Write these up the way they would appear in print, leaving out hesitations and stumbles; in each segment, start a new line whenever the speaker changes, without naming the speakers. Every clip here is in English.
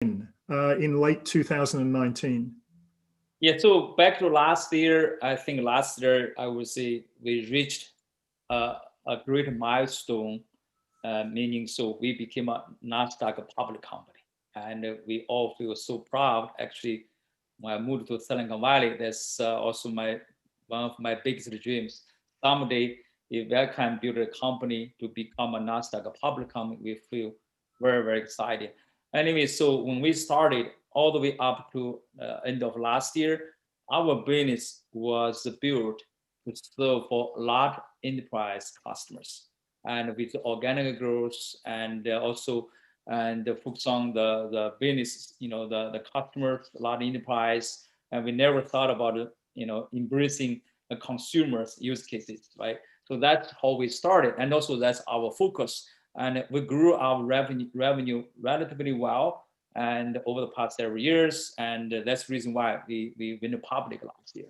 in late 2019?
Yeah, so back to last year, I think last year I would say we reached a great milestone, meaning so we became a Nasdaq public company, and we all feel so proud. Actually, when I moved to Silicon Valley, that's also my one of my biggest dreams. Someday, if I can build a company to become a Nasdaq public company, we feel very excited. Anyway, so when we started all the way up to end of last year, our business was built to serve for large enterprise customers, and with organic growth and also and focus on the business, the customers, large enterprise, and we never thought about embracing the consumers use cases, right? So that's how we started, and also that's our focus, and we grew our revenue relatively well and over the past several years, and that's the reason why we went public last year.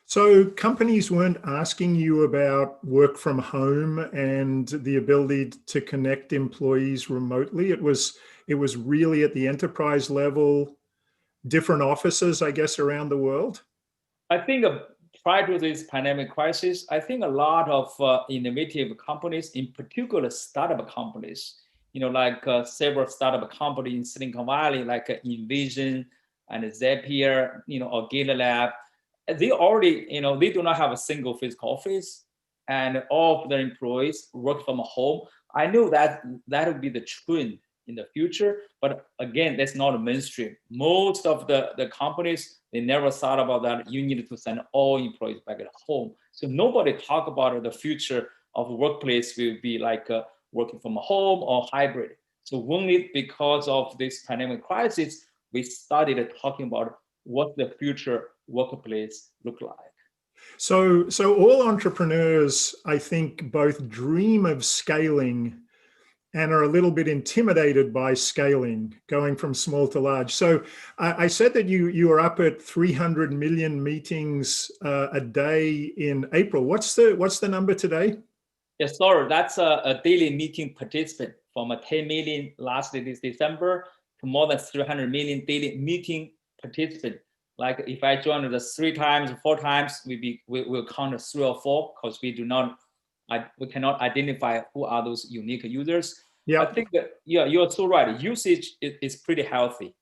So companies weren't asking you about work from home and the ability to connect employees remotely. It was really at the enterprise level, different offices, I guess, around the world.
I think prior to this pandemic crisis, I think a lot of innovative companies, in particular startup companies, like several startup companies in Silicon Valley, like Envision and Zapier, or GitLab, they already, they do not have a single physical office, and all of their employees work from home. I know that that would be the trend in the future, but again, that's not a mainstream. Most of the companies, they never thought about that. You need to send all employees back at home. So nobody talk about the future of workplace will be like working from home or hybrid. So only because of this pandemic crisis, we started talking about what the future workplace look like.
So all entrepreneurs, I think, both dream of scaling and are a little bit intimidated by scaling, going from small to large. So I said that you are up at 300 million meetings a day in April. What's the number today?
Yes, sorry, that's a daily meeting participant from a 10 million last this December to more than 300 million daily meeting participant. Like if I join the 3 times, 4 times, we'll count 3 or 4 because we cannot identify who are those unique users. I
Yeah.
think that, yeah, you're so right. Usage is pretty healthy.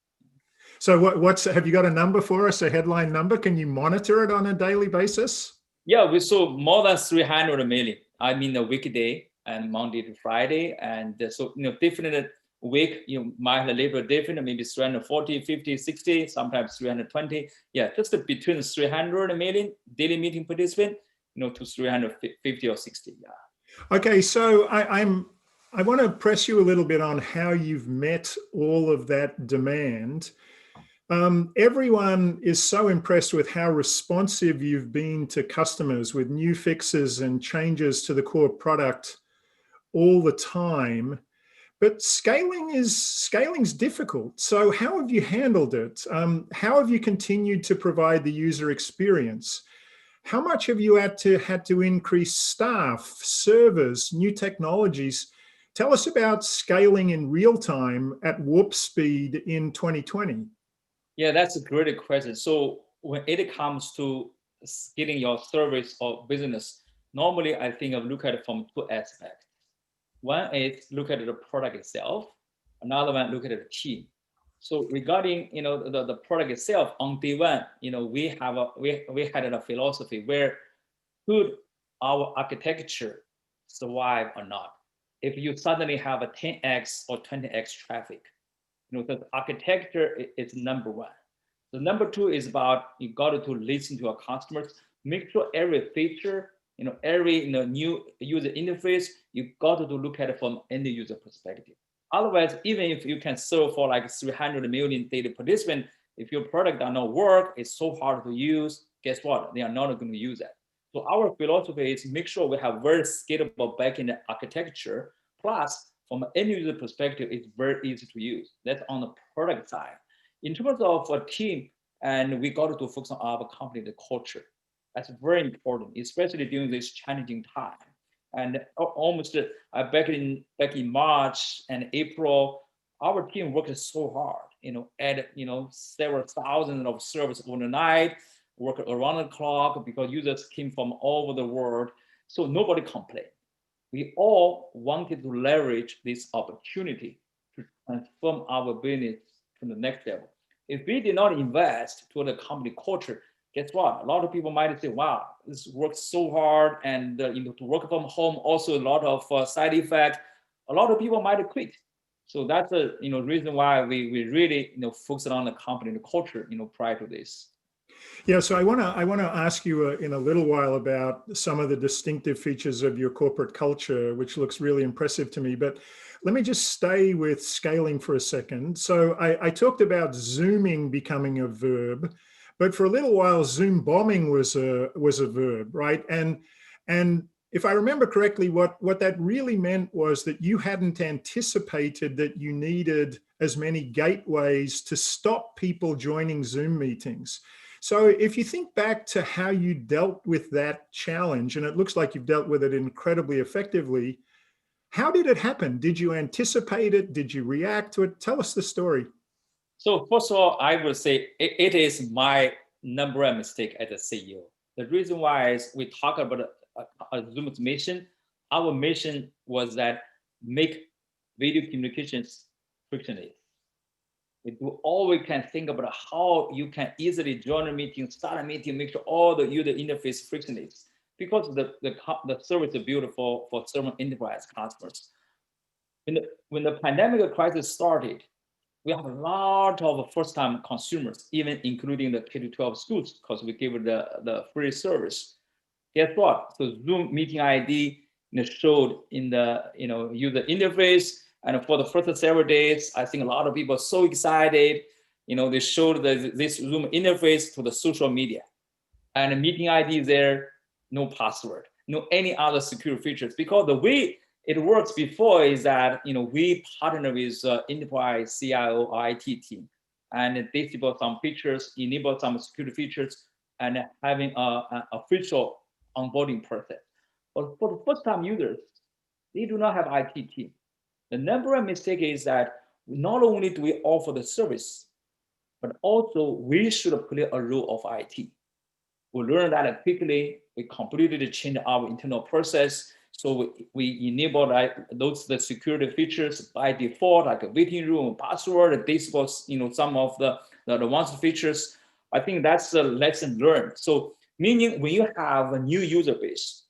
So have you got a number for us, a headline number? Can you monitor it on a daily basis?
Yeah, we saw more than 300 million. I mean, a weekday and Monday to Friday. And so, different week, you might have labor different, maybe 340, 50, 60, sometimes 320. Yeah, just between 300 million daily meeting participant, to 350 or 60. Yeah.
Okay, so I want to press you a little bit on how you've met all of that demand. Everyone is so impressed with how responsive you've been to customers with new fixes and changes to the core product all the time. But scaling's difficult. So how have you handled it? How have you continued to provide the user experience? How much have you had to increase staff, servers, new technologies? Tell us about scaling in real time at warp speed in 2020.
Yeah, that's a great question. So when it comes to scaling your service or business, normally I think of look at it from two aspects. One is look at the product itself. Another one look at the team. So regarding the product itself, on day one, we had a philosophy where could our architecture survive or not? If you suddenly have a 10x or 20x traffic, the architecture is number one. The number two is about you got to listen to our customers, make sure every feature, every new user interface, you got to look at it from end user perspective. Otherwise, even if you can serve for like 300 million daily participants, if your product does not work, it's so hard to use. Guess what? They are not going to use it. So our philosophy is make sure we have very scalable backend architecture. Plus, from an end user perspective, it's very easy to use. That's on the product side. In terms of a team, and we got to focus on our company, the culture. That's very important, especially during this challenging time. And almost back in March and April, our team worked so hard, add, several thousands of servers overnight, work around the clock because users came from all over the world. So nobody complained. We all wanted to leverage this opportunity to transform our business to the next level. If we did not invest to the company culture, guess what? A lot of people might say, wow, this works so hard, and to work from home, also a lot of side effects. A lot of people might quit. So that's the reason why we really focus on the company, the culture, prior to this.
Yeah, so I want to ask you in a little while about some of the distinctive features of your corporate culture, which looks really impressive to me. But let me just stay with scaling for a second. So I talked about Zooming becoming a verb, but for a little while, Zoom bombing was a verb, right? And if I remember correctly, what that really meant was that you hadn't anticipated that you needed as many gateways to stop people joining Zoom meetings. So if you think back to how you dealt with that challenge, and it looks like you've dealt with it incredibly effectively, how did it happen? Did you anticipate it? Did you react to it? Tell us the story.
So first of all, I would say it is my number one mistake as a CEO. The reason why is we talk about Zoom's mission. Our mission was that make video communications frictionless. We do all we can think about how you can easily join a meeting, start a meeting, make sure all the user interface frictionless. Because the service is beautiful for certain enterprise customers. When the pandemic crisis started, we have a lot of first-time consumers, even including the K-12 schools, because we gave the free service. Guess what? So Zoom meeting ID showed in the user interface, and for the first several days, I think a lot of people are so excited. They showed this Zoom interface to the social media, and the meeting ID there, no password, no any other security features, because the way it works before is that we partner with enterprise CIO or IT team, and they develop some features, enable some security features, and having an official onboarding process. But for the first-time users, they do not have IT team. The number one mistake is that not only do we offer the service, but also we should play a role of IT. We learned that quickly. We completely changed our internal process. So we enable the security features by default, like a waiting room, password, disable, some of the advanced features. I think that's a lesson learned. So meaning when you have a new user base,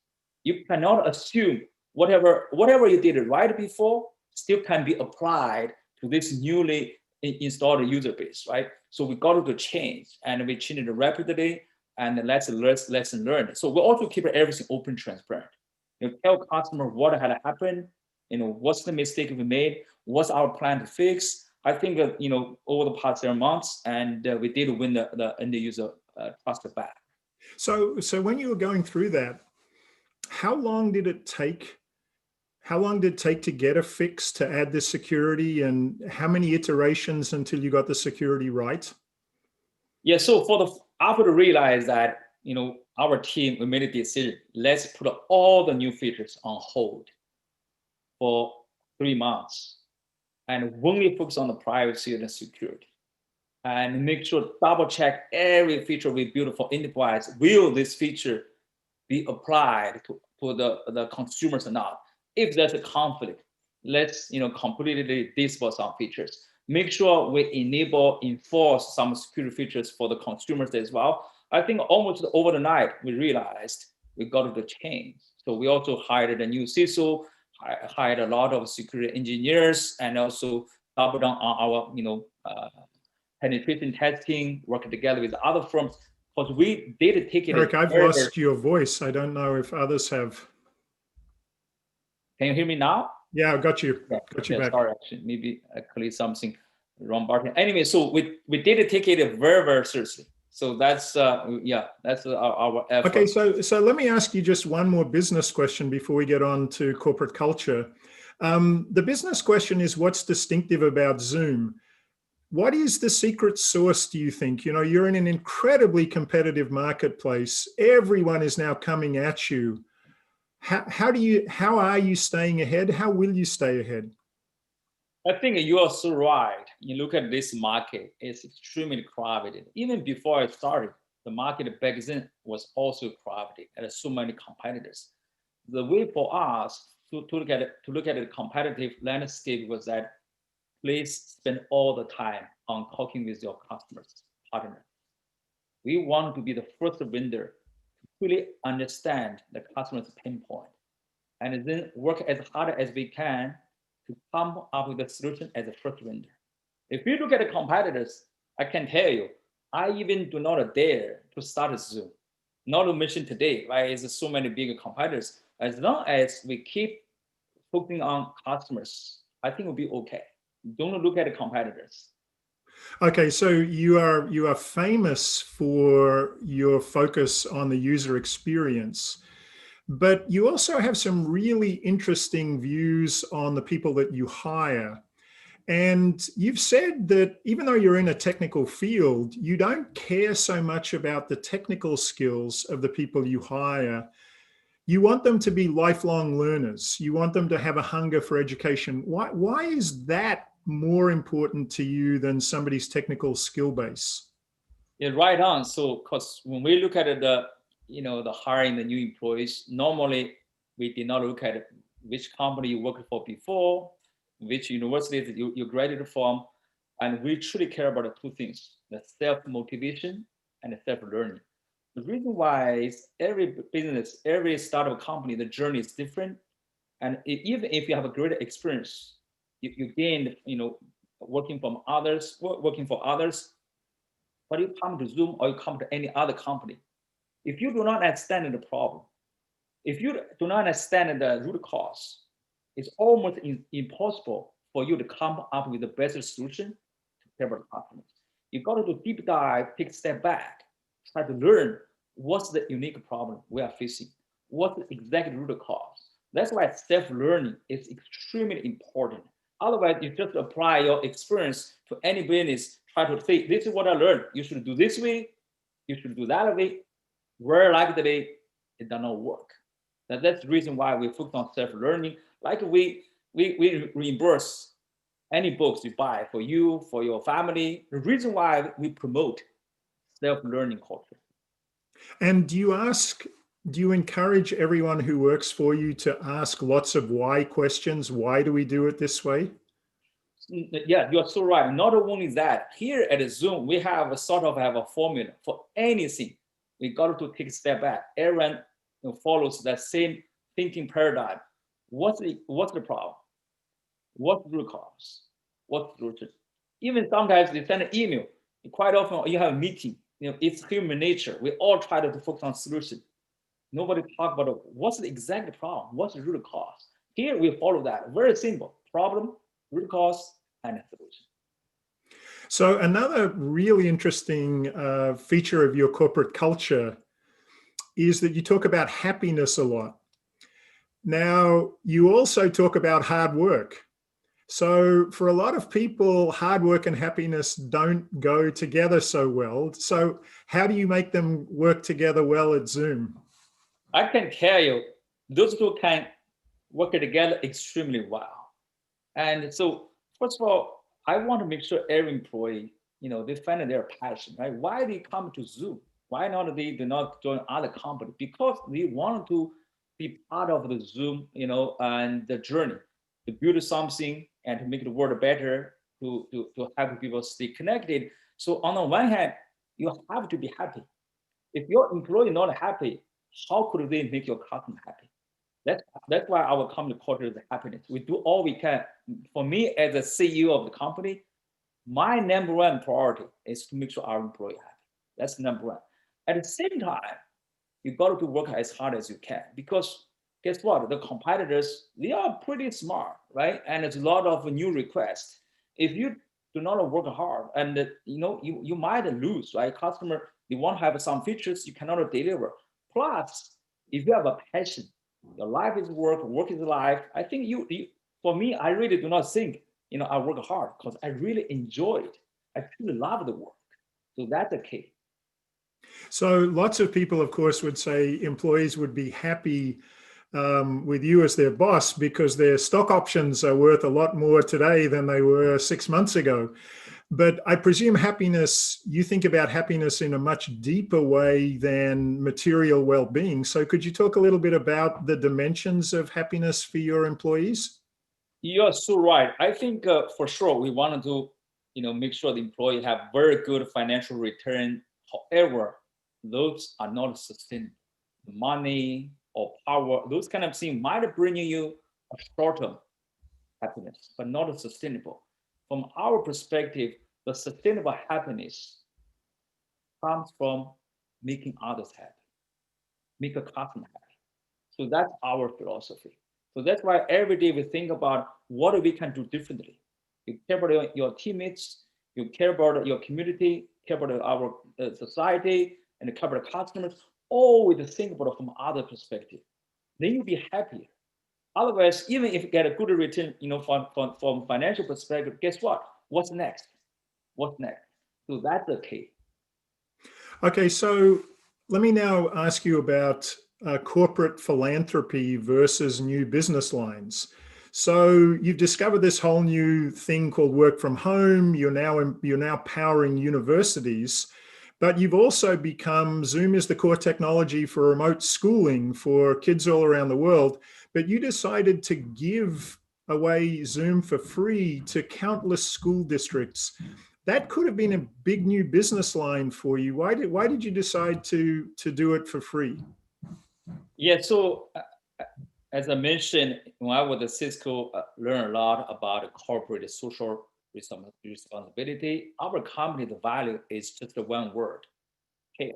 you cannot assume whatever you did right before still can be applied to this newly installed user base, right? So we got to change, and we changed it rapidly, and lesson learned. So we also keep everything open, transparent. Tell customer what had happened, what's the mistake we made, what's our plan to fix. I think over the past 7 months, and we did win the end user trust back.
So when you were going through that, how long did it take? How long did it take to get a fix to add the security, and how many iterations until you got the security right?
Yeah, so after to realize that our team, we made a decision. Let's put all the new features on hold for 3 months, and only focus on the privacy and the security, and make sure double check every feature we build for enterprise. Will this feature be applied to the consumers or not? If there's a conflict, let's completely disable some features. Make sure we enforce some security features for the consumers as well. I think almost over the night, we realized we got to change. So we also hired a new CISO, hired a lot of security engineers, and also doubled down on our penetration testing, working together with other firms. Because we did take it.
Eric, I've lost your voice. I don't know if others have.
Can you hear me now?
Yeah, I got you. Yeah, got you back.
Sorry, actually, maybe I clicked something wrong button. Anyway, so we did take it very, very seriously. So that's that's our effort.
Okay, so let me ask you just one more business question before we get on to corporate culture. The business question is, what's distinctive about Zoom? What is the secret sauce, do you think? You're in an incredibly competitive marketplace. Everyone is now coming at you. How are you staying ahead? How will you stay ahead?
I think you are so right. You look at this market, it's extremely crowded. Even before I started, the market back then was also crowded. There are so many competitors. The way for us to look at the competitive landscape was that please spend all the time on talking with your customers, partners. We want to be the first vendor to really understand the customer's pain point and then work as hard as we can to come up with a solution as a first vendor. If you look at the competitors, I can tell you, I even do not dare to start Zoom. Not to mention today, right? There's so many big competitors. As long as we keep focusing on customers, I think we'll be okay. Don't look at the competitors.
Okay, so you are famous for your focus on the user experience, but you also have some really interesting views on the people that you hire. And you've said that even though you're in a technical field, you don't care so much about the technical skills of the people you hire. You want them to be lifelong learners. You want them to have a hunger for education. Why is that more important to you than somebody's technical skill base?
Yeah, right on. So, because when we look at the hiring the new employees, normally we did not look at which company you worked for before, which university that you graduated from, and we truly care about the two things: the self motivation and the self learning. The reason why is every business, every startup company, the journey is different, and even if you have a great experience, you gain, working from others, working for others, but you come to Zoom or you come to any other company, if you do not understand the problem, if you do not understand the root cause, it's almost impossible for you to come up with the best solution to several customers. You got to do deep dive, take a step back, try to learn what's the unique problem we are facing, what's the exact root cause. That's why self-learning is extremely important. Otherwise, you just apply your experience to any business, try to say, this is what I learned. You should do this way, you should do that way. Very likely, it does not work. That's the reason why we focus on self-learning. Like we reimburse any books you buy for you, for your family. The reason why we promote self-learning culture.
And do you encourage everyone who works for you to ask lots of why questions? Why do we do it this way?
Yeah, you're so right. Not only that, here at Zoom, we have a sort of have a formula for anything. We got to take a step back. Everyone follows that same thinking paradigm. What's the problem? What's the root cause? What's the solution? Even sometimes they send an email. Quite often you have a meeting. It's human nature. We all try to focus on solution. Nobody talk about what's the exact problem. What's the root cause? Here we follow that. Very simple: problem, root cause, and solution.
So another really interesting feature of your corporate culture is that you talk about happiness a lot. Now, you also talk about hard work. So for a lot of people, hard work and happiness don't go together so well. So how do you make them work together well at Zoom?
I can tell you, those two can work together extremely well. And so, first of all, I want to make sure every employee, they find their passion, right? Why they come to Zoom? Why not they do not join other company? Because they want to be part of the Zoom, and the journey to build something and to make the world better, to help people stay connected. So on the one hand, you have to be happy. If your employee not happy, how could they make your customer happy? That's why our company culture is happiness. We do all we can. For me, as a CEO of the company, my number one priority is to make sure our employee happy. That's number one. At the same time, you got to work as hard as you can, because guess what? The competitors, they are pretty smart, right? And there's a lot of new requests. If you do not work hard, and you might lose, right? Customer, they want to have some features you cannot deliver. Plus, if you have a passion, your life is work, work is life. I think for me, I really do not think, I work hard because I really enjoy it. I truly love the work. So that's the key.
So lots of people, of course, would say employees would be happy with you as their boss because their stock options are worth a lot more today than they were 6 months ago. But I presume happiness, you think about happiness in a much deeper way than material well-being. So could you talk a little bit about the dimensions of happiness for your employees?
You're so right. I think for sure we want to, make sure the employee have very good financial return. However, those are not sustainable. Money or power, those kind of things might bring you a short-term happiness, but not sustainable. From our perspective, the sustainable happiness comes from making others happy, make a customer happy. So that's our philosophy. So that's why every day we think about what we can do differently. You care about your teammates, you care about your community, care about our society, and care about customers. Always think about it from other perspective. Then you'll be happier. Otherwise, even if you get a good return, from financial perspective, guess what? What's next? What's next? So that's the key.
Okay, so let me now ask you about corporate philanthropy versus new business lines. So you've discovered this whole new thing called work from home. You're now powering universities, but you've also become, Zoom is the core technology for remote schooling for kids all around the world. But you decided to give away Zoom for free to countless school districts. That could have been a big new business line for you. Why did you decide to do it for free?
Yeah, so as I mentioned, when I was at Cisco, learned a lot about corporate social responsibility. Our company, the value is just the one word, care.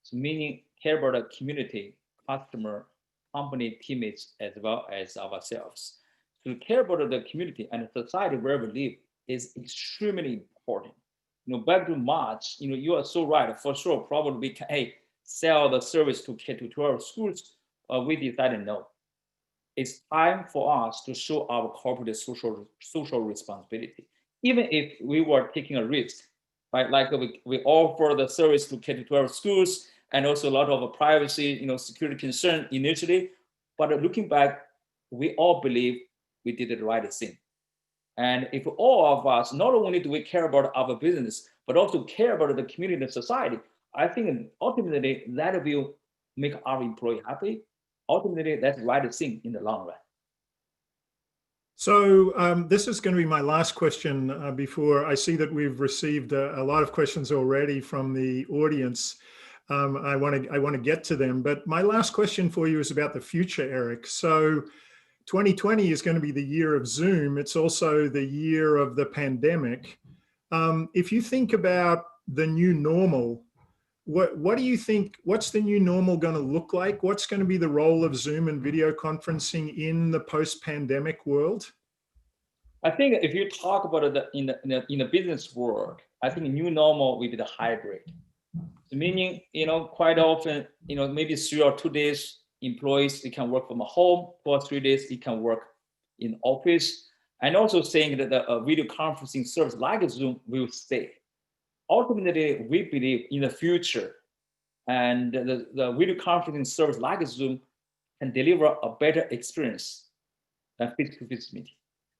So meaning care about the community, customer, company, teammates, as well as ourselves. To care about the community and the society where we live is extremely important. Back to March, you are so right. For sure, probably we can, hey, sell the service to K-12 schools. We decided no. It's time for us to show our corporate social responsibility. Even if we were taking a risk, right? Like we offer the service to K-12 schools and also a lot of privacy, security concern initially. But looking back, we all believe we did the right thing. And if all of us, not only do we care about our business, but also care about the community and society, I think ultimately that will make our employee happy. Ultimately, that's the right thing in the long run.
So this is going to be my last question before I see that we've received a lot of questions already from the audience. I want to get to them, but my last question for you is about the future, Eric. So 2020 is going to be the year of Zoom. It's also the year of the pandemic. If you think about the new normal, what do you think, what's the new normal going to look like? What's going to be the role of Zoom and video conferencing in the post-pandemic world?
I think if you talk about it in the business world, I think new normal will be the hybrid. So meaning, quite often, maybe 3 or 2 days, employees, they can work from home, 2 or 3 days, they can work in office. And also saying that the video conferencing service like Zoom will stay. Ultimately, we believe in the future, and the video conferencing service like Zoom can deliver a better experience than face-to-face meeting.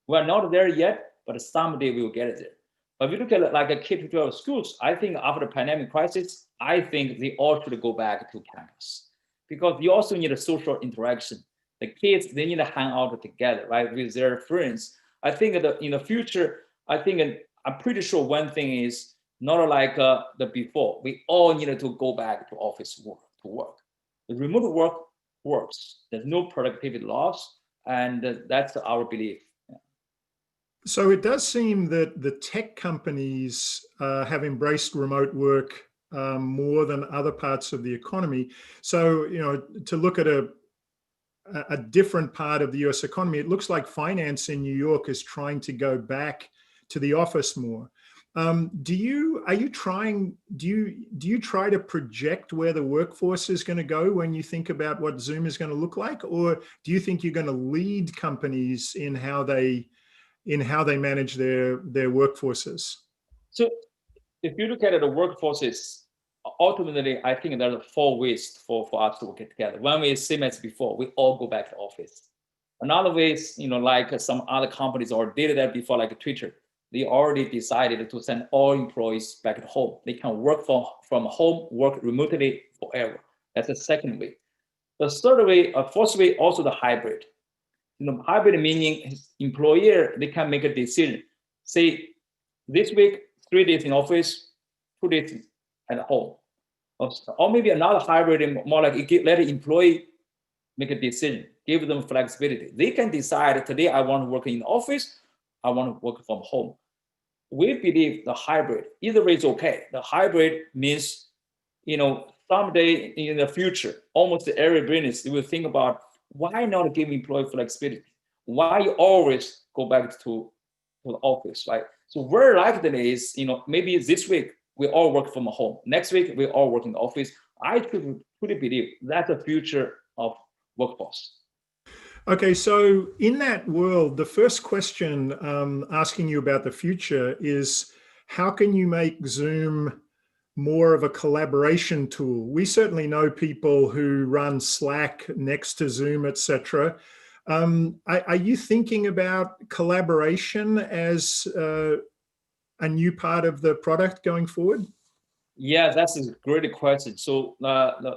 We're not there yet, but someday we will get there. But if you look at it like a K-12 schools, I think after the pandemic crisis, I think they all should go back to campus because you also need a social interaction. The kids, they need to hang out together, right, with their friends. I think that in the future, I'm pretty sure one thing is not like the before. We all needed to go back to office work to work. The remote work works. There's no productivity loss, and that's our belief.
So it does seem that the tech companies have embraced remote work more than other parts of the economy. So, to look at a different part of the US economy, it looks like finance in New York is trying to go back to the office more. Do you try to project where the workforce is going to go when you think about what Zoom is going to look like? Or do you think you're going to lead companies in how they manage their workforces?
So if you look at the workforces, ultimately, I think there are 4 ways for us to work together. One way is same as before, we all go back to office. Another way is, like some other companies already did that before, like Twitter. They already decided to send all employees back at home. They can work from home, work remotely forever. That's the second way. The third way, fourth way, also the hybrid. Hybrid meaning employer, they can make a decision. Say, this week, 3 days in office, 2 days at home. Or maybe another hybrid, more like let the employee make a decision, give them flexibility. They can decide today I want to work in the office, I want to work from home. We believe the hybrid, either way is okay. The hybrid means, someday in the future, almost every business will think about why not give employee flexibility? Why you always go back to the office, right? So very likely is, maybe this week we all work from home. Next week we all work in the office. I truly believe that's the future of workforce.
Okay, so in that world, the first question asking you about the future is, how can you make Zoom more of a collaboration tool? We certainly know people who run Slack next to Zoom, etc. Are you thinking about collaboration as a new part of the product going forward?
Yeah, that's a great question. So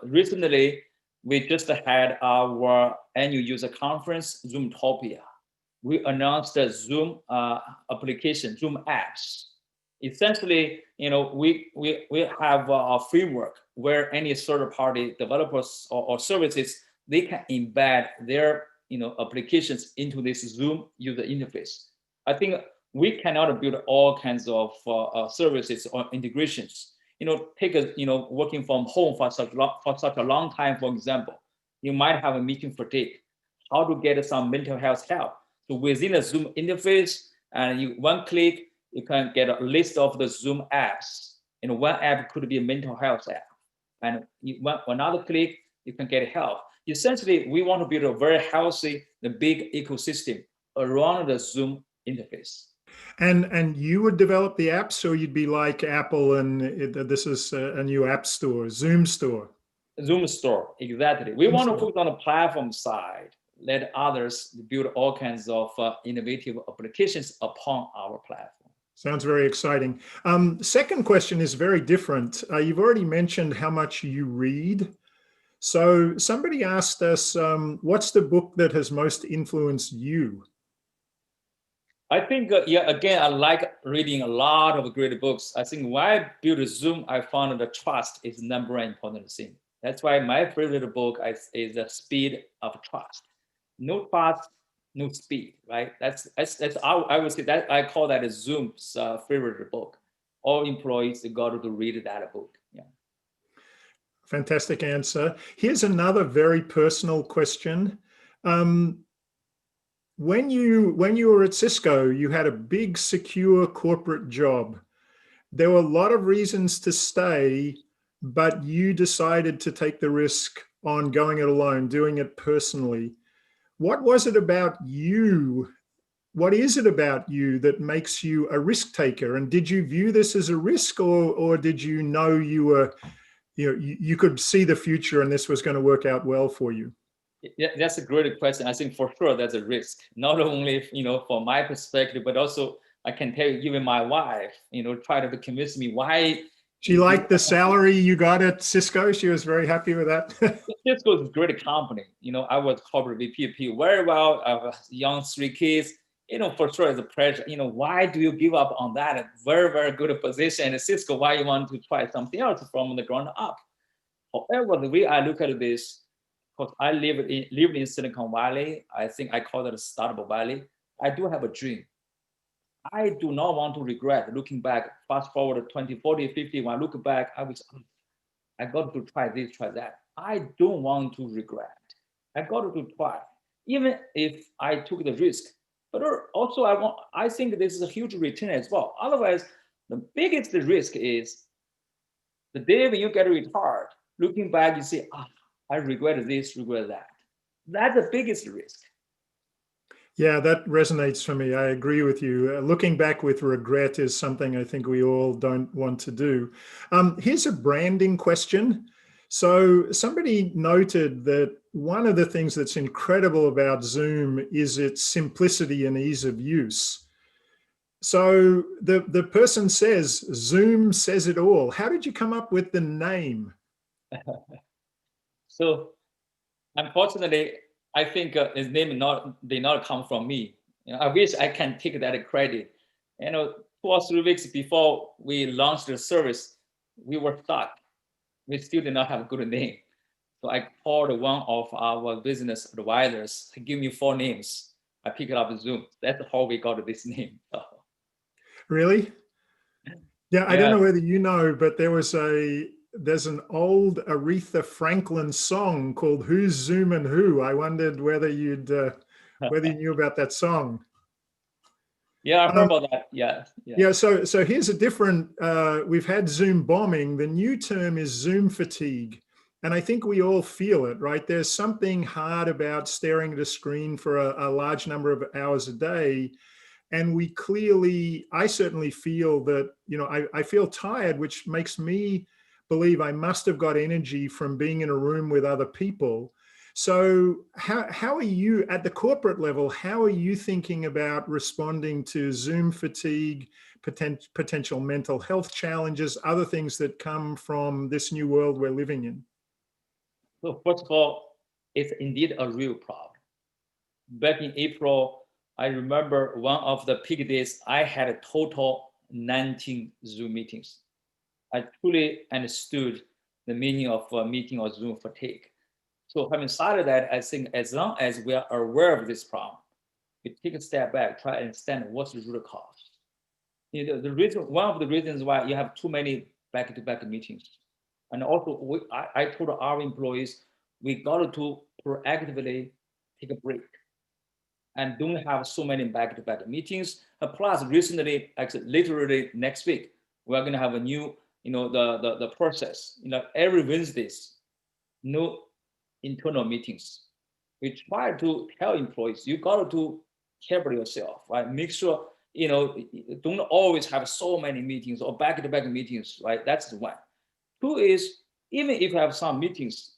recently, we just had our annual user conference, Zoomtopia. We announced the Zoom application, Zoom apps. Essentially, we have a framework where any third-party developers or services, they can embed their applications into this Zoom user interface. I think we cannot build all kinds of services or integrations. Take a working from home for such a long time. For example, you might have a meeting fatigue. How to get some mental health help? So within a Zoom interface, and one click, you can get a list of the Zoom apps. One app could be a mental health app, and another click, you can get help. Essentially, we want to build a very healthy, the big ecosystem around the Zoom interface.
And you would develop the apps, or you'd be like Apple and this is a new app store, Zoom store?
Zoom store, exactly. We want to focus on the platform side, let others build all kinds of innovative applications upon our platform.
Sounds very exciting. Second question is very different. You've already mentioned how much you read. So somebody asked us, what's the book that has most influenced you?
I think, again, I like reading a lot of great books. I think when I built Zoom, I found that trust is number one important thing. That's why my favorite book is The Speed of Trust. No trust, no speed, right? That's how I would say that. I call that a Zoom's favorite book. All employees got to read that book. Yeah.
Fantastic answer. Here's another very personal question. When you were at Cisco, you had a big, secure corporate job. There were a lot of reasons to stay, but you decided to take the risk on going it alone, doing it personally. What was it about you? What is it about you that makes you a risk taker? And did you view this as a risk, or did you know you were, you could see the future and this was going to work out well for you?
Yeah, that's a great question. I think for sure that's a risk, not only from my perspective, but also I can tell you, even my wife, tried to convince me why.
She liked the salary you got at Cisco. She was very happy with that.
Cisco is a great company. I was corporate VP very well. I have young 3 kids. For sure it's a pressure. Why do you give up on that very, very good position at Cisco? Why you want to try something else from the ground up? However, the way I look at this, because I lived in Silicon Valley, I think I call it a startup valley. I do have a dream. I do not want to regret looking back, fast forward to 20, 40, 50. When I look back, I got to try this, try that. I don't want to regret. I got to try, even if I took the risk. But also I think this is a huge return as well. Otherwise, the biggest risk is the day when you get retired, looking back, you say, I regret this, regret that. That's the biggest risk.
Yeah, that resonates for me. I agree with you. Looking back with regret is something I think we all don't want to do. Here's a branding question. So, somebody noted that one of the things that's incredible about Zoom is its simplicity and ease of use. So, the person says, Zoom says it all. How did you come up with the name?
So unfortunately, I think his name did not come from me. I wish I can take that credit. 2 or 3 weeks before we launched the service, we were stuck. We still did not have a good name. So I called one of our business advisors to give me 4 names. I picked up Zoom. That's how we got this name.
Really? Yeah, I don't
Yeah.
know whether you know, but there's an old Aretha Franklin song called "Who's Zooming Who." I wondered whether you knew about that song.
Yeah, I heard
Um,
about that. Yeah, yeah.
yeah, so here's a different. We've had Zoom bombing. The new term is Zoom fatigue, and I think we all feel it, right? There's something hard about staring at a screen for a large number of hours a day. And I certainly feel that, I feel tired, which makes me believe I must have got energy from being in a room with other people. So how are you at the corporate level? How are you thinking about responding to Zoom fatigue, potential mental health challenges, other things that come from this new world we're living in?
So first of all, it's indeed a real problem. Back in April, I remember one of the peak days, I had a total 19 Zoom meetings. I truly understood the meaning of a meeting or Zoom fatigue. So having started that, I think as long as we are aware of this problem, we take a step back, try to understand what's the root cause. One of the reasons why you have too many back-to-back meetings. And also, I told our employees, we got to proactively take a break and don't have so many back-to-back meetings. Plus, recently, actually, literally next week, we're going to have a new, the process. Every Wednesdays, no internal meetings. We try to tell employees, you got to care about yourself, right? Make sure, don't always have so many meetings or back-to-back meetings, right? That's the one. Two is, even if you have some meetings,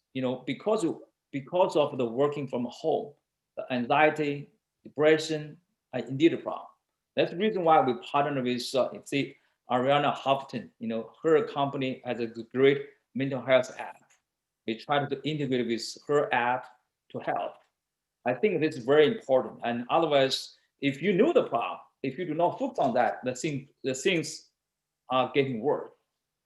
because of the working from home, the anxiety, depression are indeed a problem. That's the reason why we partner with, see, Ariana Huffington. Her company has a great mental health app. We try to integrate with her app to help. I think this is very important. And otherwise, if you know the problem, if you do not focus on that, the things are getting worse.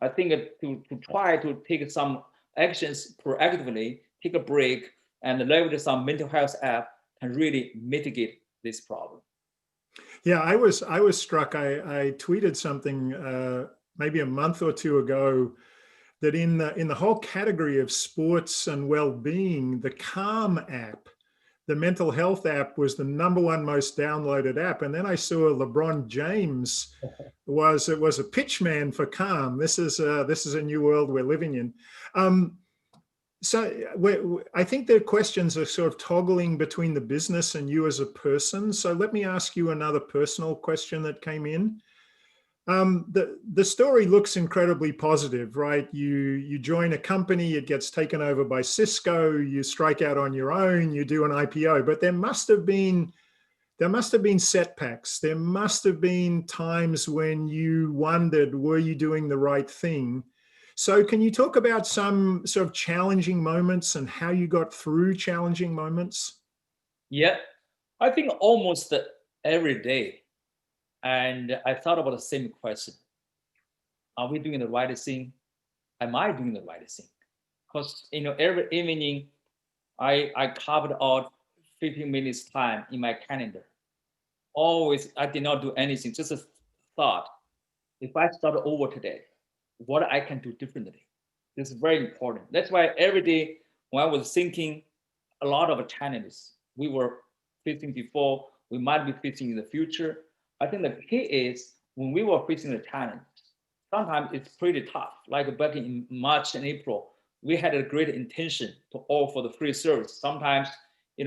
I think to try to take some actions proactively, take a break, and leverage some mental health app can really mitigate this problem.
Yeah, I was struck. I tweeted something maybe a month or two ago that in the whole category of sports and well-being, the Calm app, the mental health app, was the number one most downloaded app. And then I saw LeBron James was a pitch man for Calm. This is a new world we're living in. So I think the questions are sort of toggling between the business and you as a person. So let me ask you another personal question that came in. The story looks incredibly positive, right? You join a company, it gets taken over by Cisco, you strike out on your own, you do an IPO, but there must have been setbacks. There must have been times when you wondered, were you doing the right thing? So can you talk about some sort of challenging moments and how you got through challenging moments?
Yeah, I think almost every day. And I thought about the same question. Are we doing the right thing? Am I doing the right thing? Because every evening I carved out 15 minutes time in my calendar. Always I did not do anything, just a thought. If I start over today, what I can do differently. This is very important. That's why every day when I was thinking a lot of challenges we were facing before, we might be facing in the future. I think the key is when we were facing the challenge, sometimes it's pretty tough. Like back in March and April, we had a great intention to offer the free service. Sometimes,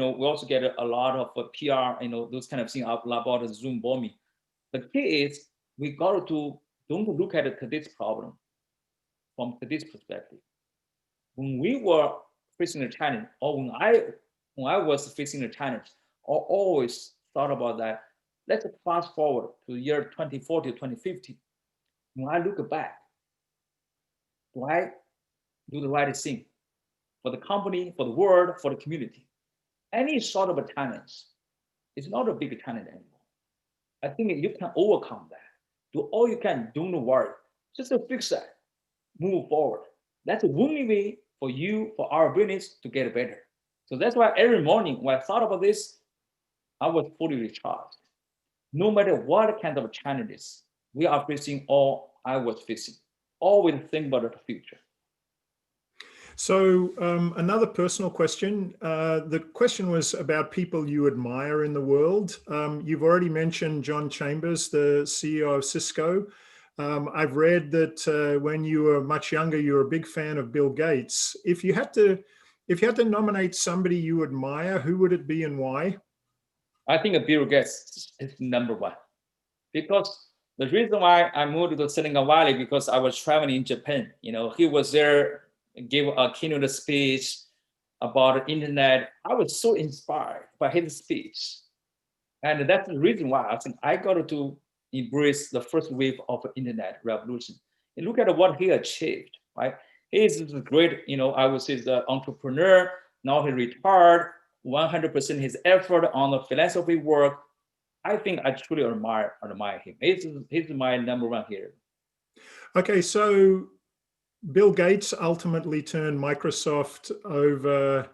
we also get a lot of PR, those kind of things about the Zoom bombing. The key is we got to don't look at today's problem from today's perspective. When we were facing a challenge, or when I was facing a challenge, I always thought about that. Let's fast forward to the year 2040, 2050. When I look back, do I do the right thing for the company, for the world, for the community? Any sort of a challenge is not a big challenge anymore. I think you can overcome that. Do all you can, don't worry. Just to fix that, move forward. That's the only way for you, for our business to get better. So that's why every morning when I thought about this, I was fully recharged. No matter what kind of challenges we are facing or I was facing, always think about the future.
So another personal question. The question was about people you admire in the world. You've already mentioned John Chambers, the CEO of Cisco. I've read that when you were much younger, you were a big fan of Bill Gates. If you had to nominate somebody you admire, who would it be and why?
I think Bill Gates is number one, because the reason why I moved to Silicon Valley, because I was traveling in Japan. He was there, gave a keynote speech about the internet. I was so inspired by his speech, and that's the reason why I think I got to embrace the first wave of the internet revolution. And look at what he achieved, right? He is a great, I would say, the entrepreneur. Now he retired, 100% his effort on the philanthropy work. I think I truly admire him. He's my number one here.
Okay, so Bill Gates ultimately turned Microsoft over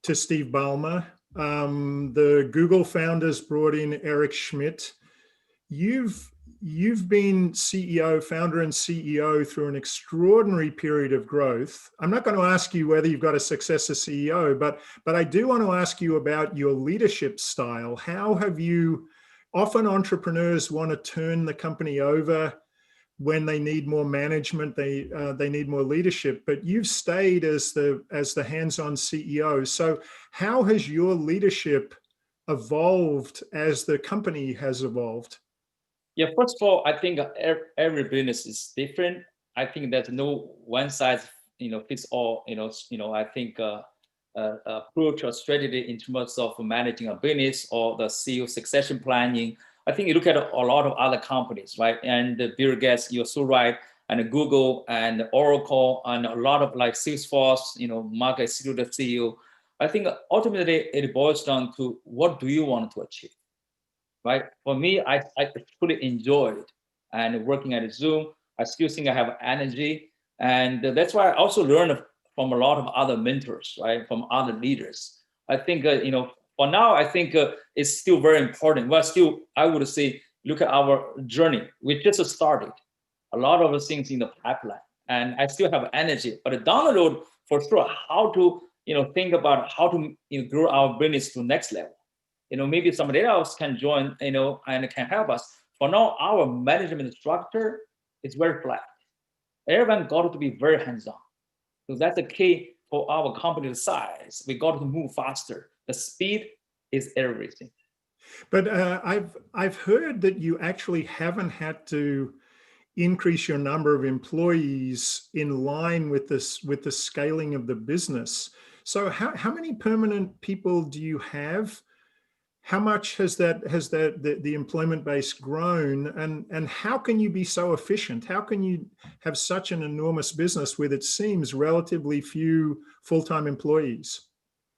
to Steve Ballmer. The Google founders brought in Eric Schmidt. You've been founder and CEO through an extraordinary period of growth. I'm not going to ask you whether you've got a successor CEO, but I do want to ask you about your leadership style. How have you, often entrepreneurs want to turn the company over when they need more management, they need more leadership, but you've stayed as the hands-on CEO. So how has your leadership evolved as the company has evolved?
Yeah, first of all, I think every business is different. I think there's no one size fits all. I think approach or strategy in terms of managing a business or the CEO succession planning. I think you look at a lot of other companies, right? And Bill Gates, you're so right, and Google and Oracle and a lot of like Salesforce, Mark is still the CEO. I think ultimately it boils down to what do you want to achieve, right? For me, I truly enjoyed and working at Zoom. I still think I have energy, and that's why I also learned from a lot of other mentors, right? From other leaders. I think for now, I think it's still very important. Well, still, I would say, look at our journey. We just started a lot of things in the pipeline, and I still have energy. But down the road, for sure, how to think about how to grow our business to next level. Maybe somebody else can join, and can help us. For now, our management structure is very flat. Everyone got to be very hands-on. So that's the key for our company's size. We got to move faster. The speed is everything.
But I've heard that you actually haven't had to increase your number of employees in line with the scaling of the business. So how many permanent people do you have? How much has the employment base grown, and how can you be so efficient? How can you have such an enormous business with, it seems, relatively few full-time employees?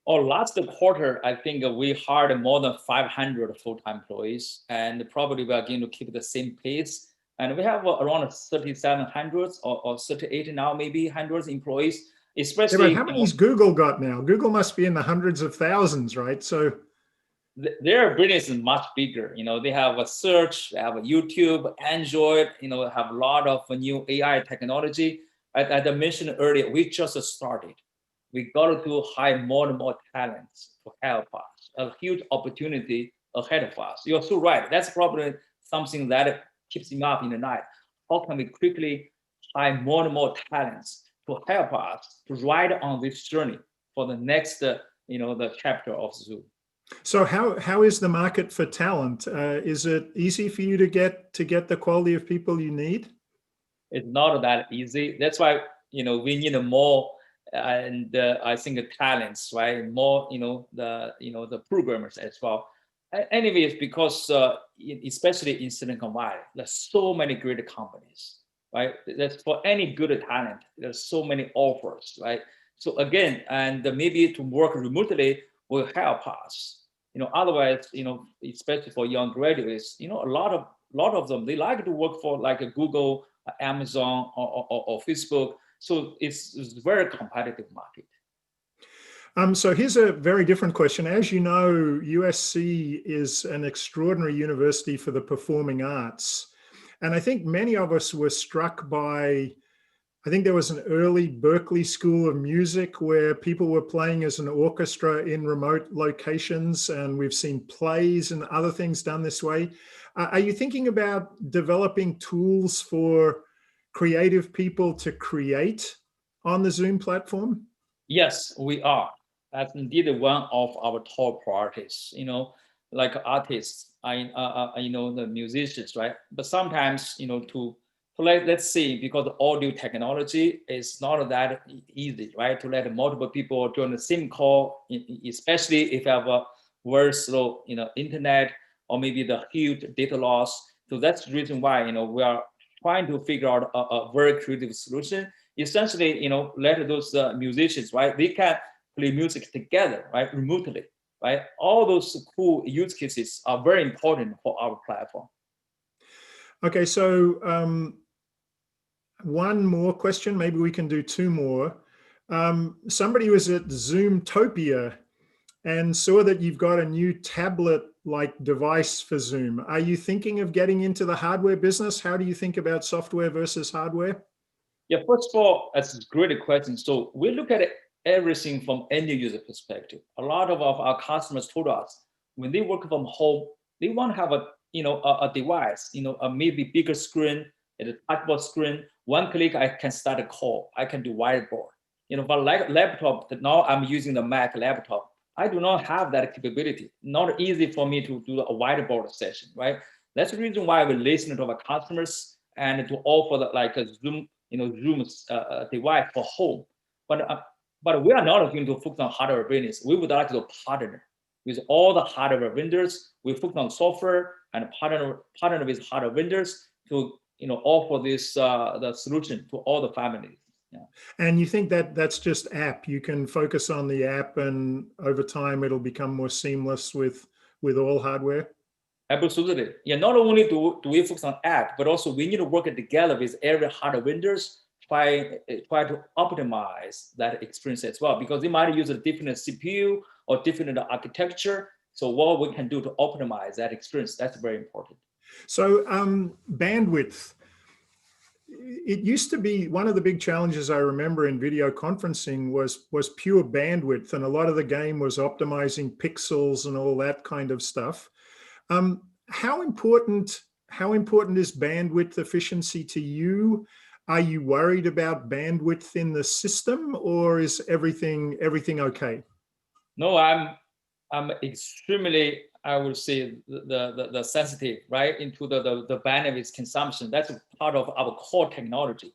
Last quarter, I think we hired more than 500 full-time employees, and probably we are going to keep the same pace. And we have around 3,700 or 38 now, maybe hundreds employees. Especially,
yeah, but how many's Google got now? Google must be in the hundreds of thousands, right? So
their business is much bigger. They have a search, they have a YouTube, Android, have a lot of new AI technology. As I mentioned earlier, we just started. We got to hire more and more talents to help us. A huge opportunity ahead of us. You're so right. That's probably something that keeps me up in the night. How can we quickly hire more and more talents to help us to ride on this journey for the next the chapter of Zoom.
So how is the market for talent? Is it easy for you to get the quality of people you need?
It's not that easy. That's why we need more, and I think talents, right? More the programmers as well. Anyways, because especially in Silicon Valley, there's so many great companies, right? That's for any good talent. There's so many offers, right? So again, and maybe to work remotely will help us. Otherwise, especially for young graduates, a lot of them, they like to work for like a Google, Amazon, or Facebook. So it's a very competitive market.
So here's a very different question. As you know, USC is an extraordinary university for the performing arts. And I think many of us were struck by, I think there was an early Berklee School of Music where people were playing as an orchestra in remote locations, and we've seen plays and other things done this way. Are you thinking about developing tools for creative people to create on the Zoom platform?
Yes, we are. That's indeed one of our top priorities. Like artists, the musicians, right? But sometimes, let's say, because audio technology is not that easy, right? To let multiple people join the same call, especially if you have a very slow, internet, or maybe the huge data loss. So that's the reason why, we are trying to figure out a very creative solution. Essentially, let those musicians, right? They can play music together, right? Remotely, right? All those cool use cases are very important for our platform.
Okay, so one more question, maybe we can do two more. Somebody was at Zoomtopia and saw that you've got a new tablet-like device for Zoom. Are you thinking of getting into the hardware business? How do you think about software versus hardware?
Yeah, first of all, that's a great question. So we look at everything from end user perspective. A lot of our customers told us when they work from home, they want to have a device, a maybe bigger screen, a touchable screen. One click, I can start a call. I can do whiteboard. But like laptop, now I'm using the Mac laptop. I do not have that capability. Not easy for me to do a whiteboard session, right? That's the reason why we listen to our customers and to offer like a Zoom, Zoom's device for home. But we are not going to focus on hardware business. We would like to partner with all the hardware vendors. We focus on software and partner with hardware vendors to offer this the solution to all the families. Yeah.
And you think that that's just app? You can focus on the app, and over time it'll become more seamless with all hardware.
Absolutely. Yeah. Not only do we focus on app, but also we need to work together with every hardware vendors. Try to optimize that experience as well, because they might use a different CPU or different architecture. So what we can do to optimize that experience, that's very important.
So bandwidth. It used to be one of the big challenges I remember in video conferencing was pure bandwidth, and a lot of the game was optimizing pixels and all that kind of stuff. How important is bandwidth efficiency to you? Are you worried about bandwidth in the system, or is everything okay?
No, I'm extremely, I would say, the sensitive, right, into the bandwidth consumption. That's a part of our core technology.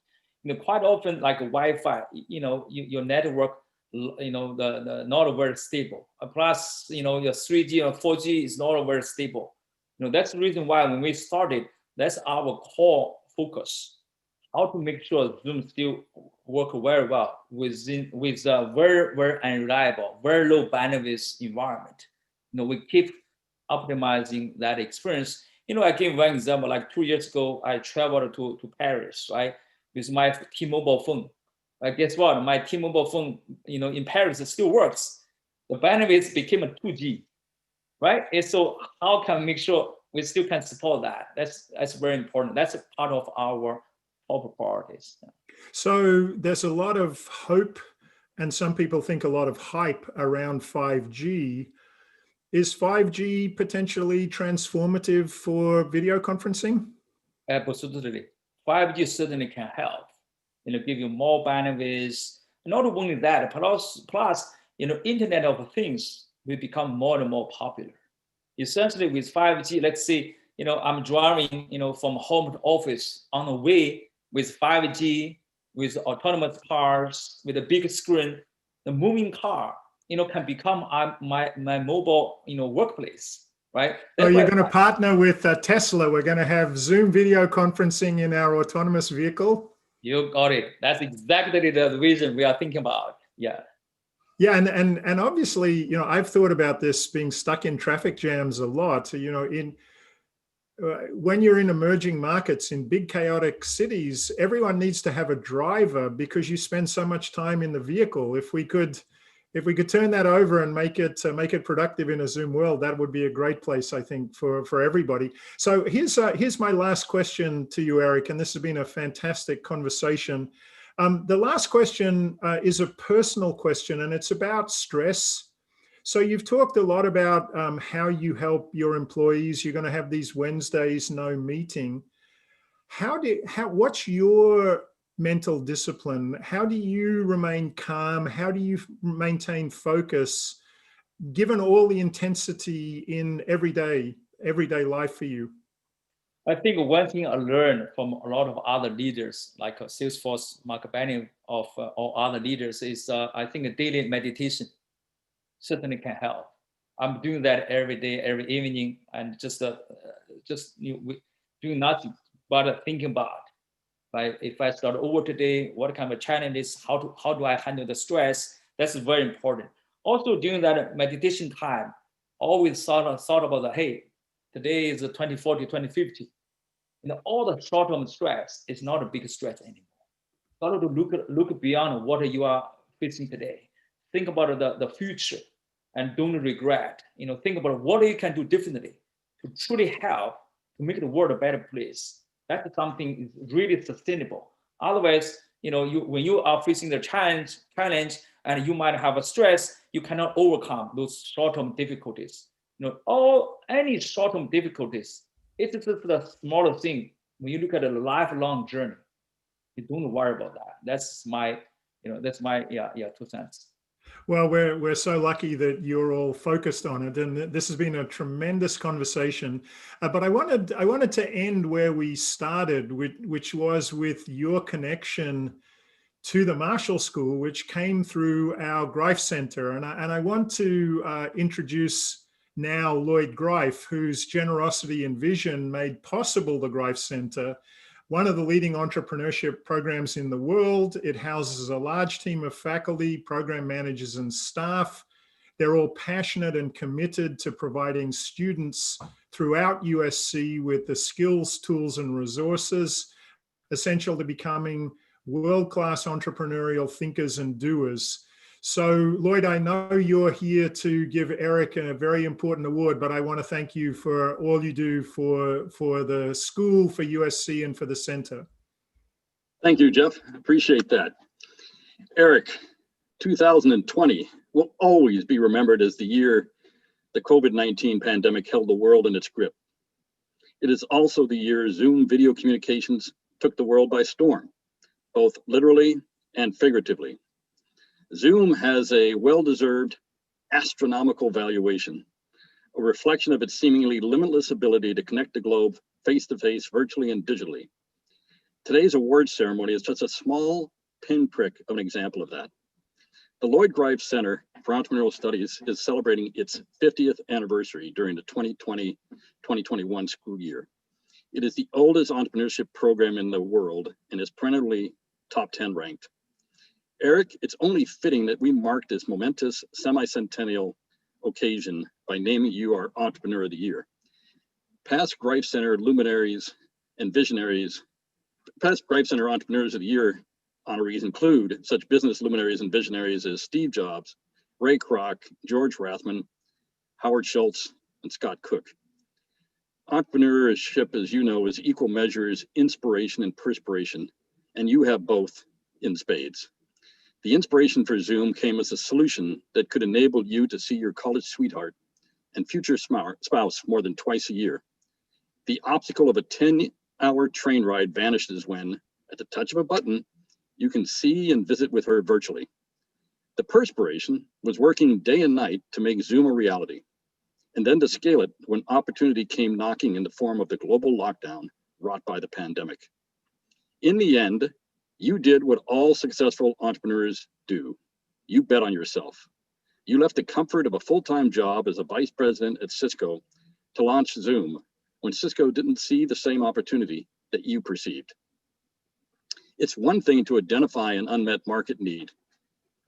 Quite often, like Wi-Fi, your network, the not very stable. Plus, your 3G or 4G is not very stable. That's the reason why when we started, that's our core focus. How to make sure Zoom still work very well with a very, very unreliable, very low bandwidth environment. We keep optimizing that experience. I gave one example, like 2 years ago, I traveled to Paris, right, with my T-Mobile phone. Guess what? My T-Mobile phone, in Paris, it still works. The bandwidth became a 2G, right? And so how can we make sure we still can support that? That's very important. That's a part of our priorities.
So there's a lot of hope, and some people think a lot of hype around 5G. Is 5G potentially transformative for video conferencing?
Absolutely. 5G certainly can help, give you more bandwidth. Not only that, plus Internet of Things will become more and more popular. Essentially with 5G, let's say, I'm driving, from home to office on the way with 5G, with autonomous cars, with a big screen, the moving car, can become my mobile, workplace, right?
So you're going to partner with Tesla. We're going to have Zoom video conferencing in our autonomous vehicle.
You got it. That's exactly the vision we are thinking about. Yeah.
Yeah, and obviously, I've thought about this being stuck in traffic jams a lot. When you're in emerging markets in big chaotic cities, everyone needs to have a driver because you spend so much time in the vehicle. If we could turn that over and make it productive in a Zoom world, that would be a great place, I think, for everybody. So here's my last question to you, Eric, and this has been a fantastic conversation. The last question is a personal question, and it's about stress. So you've talked a lot about how you help your employees. You're going to have these Wednesdays, no meeting. What's your mental discipline? How do you remain calm? How do you maintain focus, given all the intensity in everyday life for you?
I think one thing I learned from a lot of other leaders, like Salesforce, Mark Benioff, or other leaders, is I think a daily meditation certainly can help. I'm doing that every day, every evening, and just doing nothing but thinking about, right? If I start over today, what kind of challenges? How do I handle the stress? That's very important. Also, during that meditation time, always thought about hey, today is 2040, 2050. All the short-term stress is not a big stress anymore. Got to look beyond what you are facing today. Think about the future and don't regret. Think about what you can do differently to truly help to make the world a better place. That's something really sustainable. Otherwise, when you are facing the challenge and you might have a stress, you cannot overcome those short-term difficulties. Any short-term difficulties, it's just the smaller thing. When you look at a lifelong journey, you don't worry about that. That's my 2 cents.
Well, we're so lucky that you're all focused on it, and this has been a tremendous conversation. But I wanted to end where we started, which was with your connection to the Marshall School, which came through our Greif Center, and I want to introduce now Lloyd Greif, whose generosity and vision made possible the Greif Center, one of the leading entrepreneurship programs in the world. It houses a large team of faculty, program managers, and staff. They're all passionate and committed to providing students throughout USC with the skills, tools, and resources essential to becoming world-class entrepreneurial thinkers and doers. So, Lloyd, I know you're here to give Eric a very important award, but I want to thank you for all you do for the school, for USC, and for the center.
Thank you, Jeff. Appreciate that. Eric, 2020 will always be remembered as the year the COVID-19 pandemic held the world in its grip. It is also the year Zoom video communications took the world by storm, both literally and figuratively. Zoom has a well-deserved astronomical valuation, a reflection of its seemingly limitless ability to connect the globe face-to-face, virtually and digitally. Today's awards ceremony is just a small pinprick of an example of that. The Lloyd Greif Center for Entrepreneurial Studies is celebrating its 50th anniversary during the 2020-2021 school year. It is the oldest entrepreneurship program in the world and is perennially top 10 ranked. Eric, it's only fitting that we mark this momentous semi-centennial occasion by naming you our Entrepreneur of the Year. Past Greif Center luminaries and visionaries, past Greif Center Entrepreneurs of the Year honorees include such business luminaries and visionaries as Steve Jobs, Ray Kroc, George Rathman, Howard Schultz, and Scott Cook. Entrepreneurship, as you know, is equal measures inspiration and perspiration, and you have both in spades. The inspiration for Zoom came as a solution that could enable you to see your college sweetheart and future spouse more than twice a year. The obstacle of a 10-hour train ride vanishes when, at the touch of a button, you can see and visit with her virtually. The perspiration was working day and night to make Zoom a reality, and then to scale it when opportunity came knocking in the form of the global lockdown wrought by the pandemic. In the end, you did what all successful entrepreneurs do. You bet on yourself. You left the comfort of a full-time job as a vice president at Cisco to launch Zoom when Cisco didn't see the same opportunity that you perceived. It's one thing to identify an unmet market need.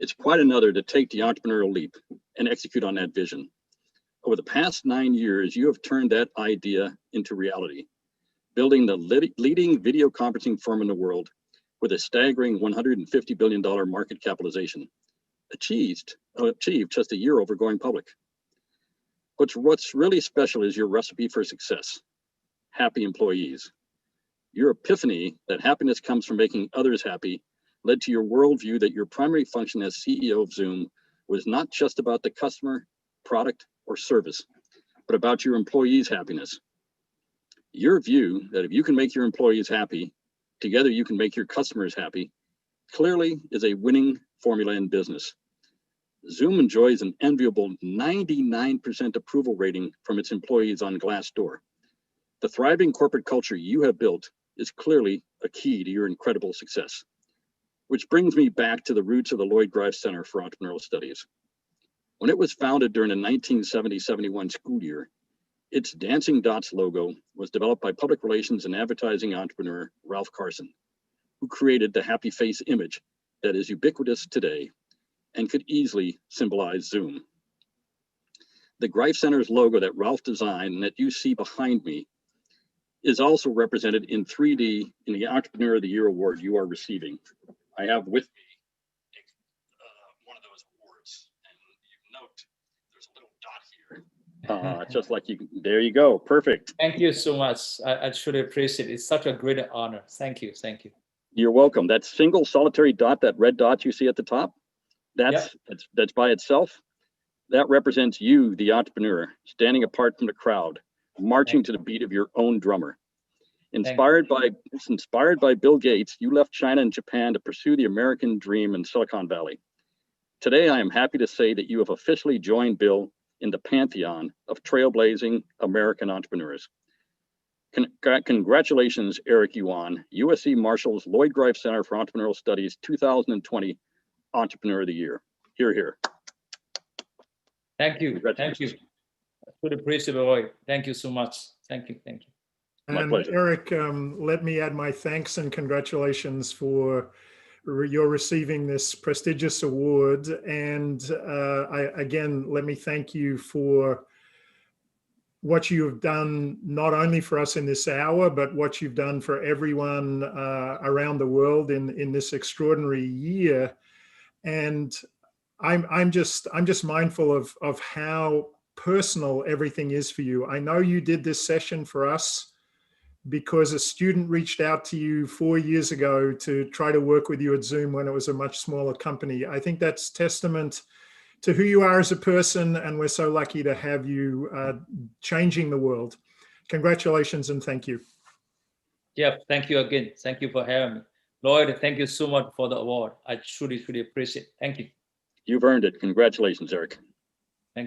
It's quite another to take the entrepreneurial leap and execute on that vision. Over the past 9 years, you have turned that idea into reality, building the leading video conferencing firm in the world with a staggering $150 billion market capitalization, achieved just a year over going public. But what's really special is your recipe for success: happy employees. Your epiphany that happiness comes from making others happy led to your worldview that your primary function as CEO of Zoom was not just about the customer, product, or service, but about your employees' happiness. Your view that if you can make your employees happy, together you can make your customers happy, clearly is a winning formula in business. Zoom enjoys an enviable 99% approval rating from its employees on Glassdoor. The thriving corporate culture you have built is clearly a key to your incredible success. Which brings me back to the roots of the Lloyd Greif Center for Entrepreneurial Studies. When it was founded during the 1970-71 school year, its Dancing Dots logo was developed by public relations and advertising entrepreneur Ralph Carson, who created the happy face image that is ubiquitous today and could easily symbolize Zoom. The Greif Center's logo that Ralph designed and that you see behind me is also represented in 3D in the Entrepreneur of the Year award you are receiving. I have with me one of those awards, and you note there's a little dot here. Just like you, there you go, perfect.
Thank you so much. I truly appreciate it. It's such a great honor. Thank you, thank you.
You're welcome. That single solitary dot, that red dot you see at the top, that's by itself. That represents you, the entrepreneur, standing apart from the crowd, marching to the beat of your own drummer. Inspired by Bill Gates, you left China and Japan to pursue the American dream in Silicon Valley. Today, I am happy to say that you have officially joined Bill in the pantheon of trailblazing American entrepreneurs. Congratulations, Eric Yuan, USC Marshall's Lloyd Greif Center for Entrepreneurial Studies 2020 Entrepreneur of the Year. Hear, hear.
Thank you. Thank you. I really appreciate it, Roy. Thank you so much. Thank you. Thank you.
My
And
pleasure.
Eric, let me add my thanks and congratulations for your receiving this prestigious award. And again, let me thank you for what you have done, not only for us in this hour, but what you've done for everyone around the world in this extraordinary year. And I'm just mindful of how personal everything is for you. I know you did this session for us because a student reached out to you 4 years ago to try to work with you at Zoom when it was a much smaller company. I think that's testament to who you are as a person, and we're so lucky to have you changing the world. Congratulations and thank you.
Yeah, thank you again. Thank you for having me. Lloyd, thank you so much for the award. I truly, truly appreciate it. Thank you.
You've earned it. Congratulations, Eric.